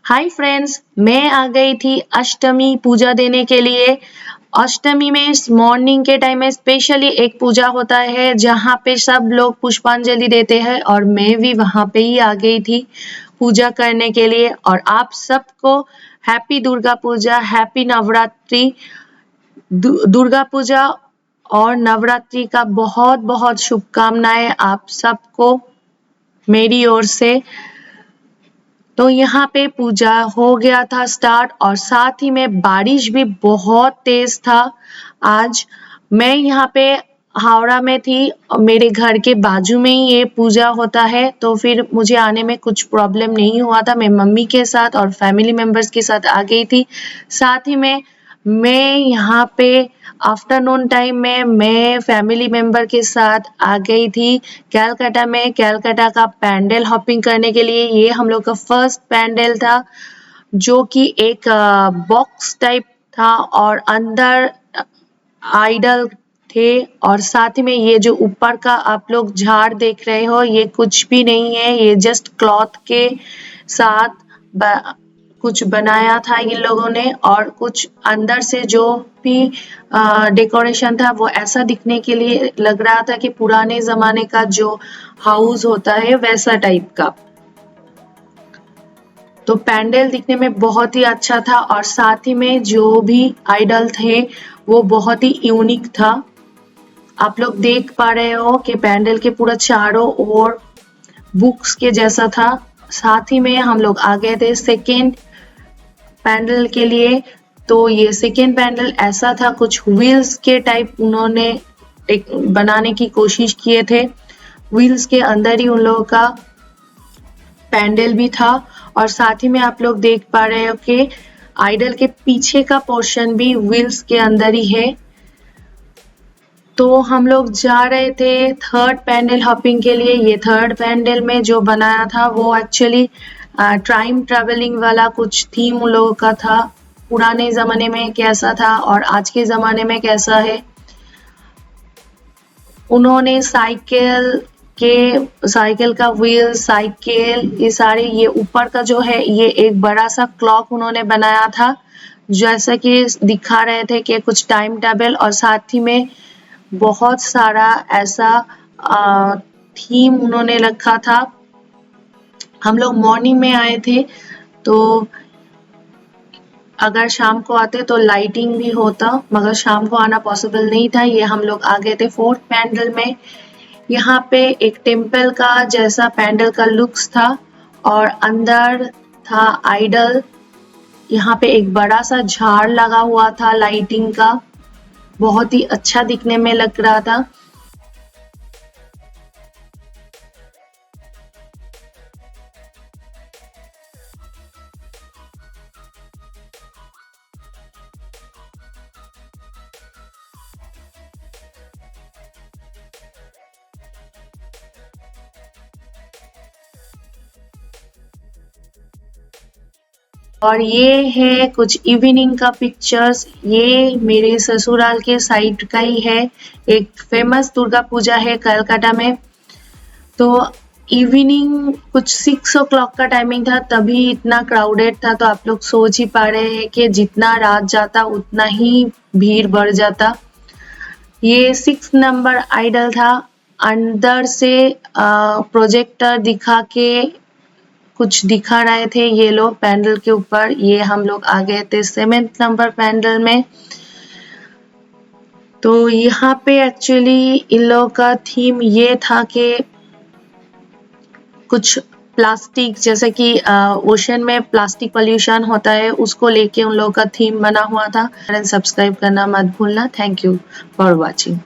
Hi friends, मैं आ गई थी अष्टमी पूजा देने के लिए। अष्टमी में मॉर्निंग के टाइम में स्पेशली एक पूजा होता है जहाँ पे सब लोग पुष्पांजलि देते हैं और मैं भी वहाँ पे ही आ गई थी पूजा करने के लिए। और आप सबको हैप्पी दुर्गा पूजा, हैप्पी नवरात्रि। दुर्गा पूजा और नवरात्रि का बहुत बहुत शुभकामनाएं आप सबको मेरी ओर से। तो यहाँ पे पूजा हो गया था स्टार्ट और साथ ही में बारिश भी बहुत तेज था। आज मैं यहाँ पे हावड़ा में थी और मेरे घर के बाजू में ही ये पूजा होता है, तो फिर मुझे आने में कुछ प्रॉब्लम नहीं हुआ था। मैं मम्मी के साथ और फैमिली मेंबर्स के साथ आ गई थी। साथ ही में मैं यहाँ पे आफ्टरनून टाइम में मैं फैमिली मेंबर के साथ आ गई थी कैलकाटा में। कैलकाटा का पैंडल हॉपिंग करने के लिए ये हम लोग का फर्स्ट पैंडल था, जो कि एक बॉक्स टाइप था और अंदर आइडल थे। और साथ ही में ये जो ऊपर का आप लोग झाड़ देख रहे हो, ये कुछ भी नहीं है, ये जस्ट क्लॉथ के साथ कुछ बनाया था इन लोगों ने। और कुछ अंदर से जो भी डेकोरेशन था वो ऐसा दिखने के लिए लग रहा था कि पुराने जमाने का जो हाउस होता है वैसा टाइप का। तो पैंडल दिखने में बहुत ही अच्छा था और साथ ही में जो भी आइडल थे वो बहुत ही यूनिक था। आप लोग देख पा रहे हो कि पैंडल के पूरा चारों ओर बुक्स के जैसा था। साथ ही में हम लोग आ गए थे सेकेंड पैंडल के लिए। तो ये सेकेंड पैंडल ऐसा था, कुछ व्हील्स के टाइप उन्होंने बनाने की कोशिश किए थे। व्हील्स के अंदर ही उन लोगों का पैंडल भी था और साथ ही में आप लोग देख पा रहे हो कि आइडल के पीछे का पोर्शन भी व्हील्स के अंदर ही है। तो हम लोग जा रहे थे थर्ड पैंडल हॉपिंग के लिए। ये थर्ड पैंडल में जो बनाया था वो एक्चुअली टाइम ट्रैवलिंग वाला कुछ थीम उन लोगों का था। पुराने जमाने में कैसा था और आज के जमाने में कैसा है। उन्होंने साइकिल का व्हील, साइकिल, ये सारे, ये ऊपर का जो है ये एक बड़ा सा क्लॉक उन्होंने बनाया था, जैसा कि दिखा रहे थे कि कुछ टाइम टेबल। और साथ ही में बहुत सारा ऐसा थीम उन्होंने रखा था। हम लोग मॉर्निंग में आए थे, तो अगर शाम को आते तो लाइटिंग भी होता, मगर शाम को आना पॉसिबल नहीं था। ये हम लोग आ गए थे फोर्थ पैंडल में। यहाँ पे एक टेम्पल का जैसा पैंडल का लुक्स था और अंदर था आइडल। यहाँ पे एक बड़ा सा झाड़ लगा हुआ था लाइटिंग का, बहुत ही अच्छा दिखने में लग रहा था। और ये है कुछ इवनिंग का पिक्चर्स। ये मेरे ससुराल के साइड का ही है, एक फेमस दुर्गा पूजा है कलकत्ता में। तो इवनिंग कुछ 6 o'clock का टाइमिंग था, तभी इतना क्राउडेड था। तो आप लोग सोच ही पा रहे हैं कि जितना रात जाता उतना ही भीड़ बढ़ जाता। ये 6 नंबर आइडल था। अंदर से प्रोजेक्टर दिखा के कुछ दिखा रहे थे ये लोग पैंडल के ऊपर। ये हम लोग आ गए थे 7th नंबर पैंडल में। तो यहाँ पे एक्चुअली इन लोगों का थीम ये था कि कुछ प्लास्टिक, जैसे कि ओशन में प्लास्टिक पोल्यूशन होता है, उसको लेके उन लोगों का थीम बना हुआ था। सब्सक्राइब करना मत भूलना। Thank you for watching.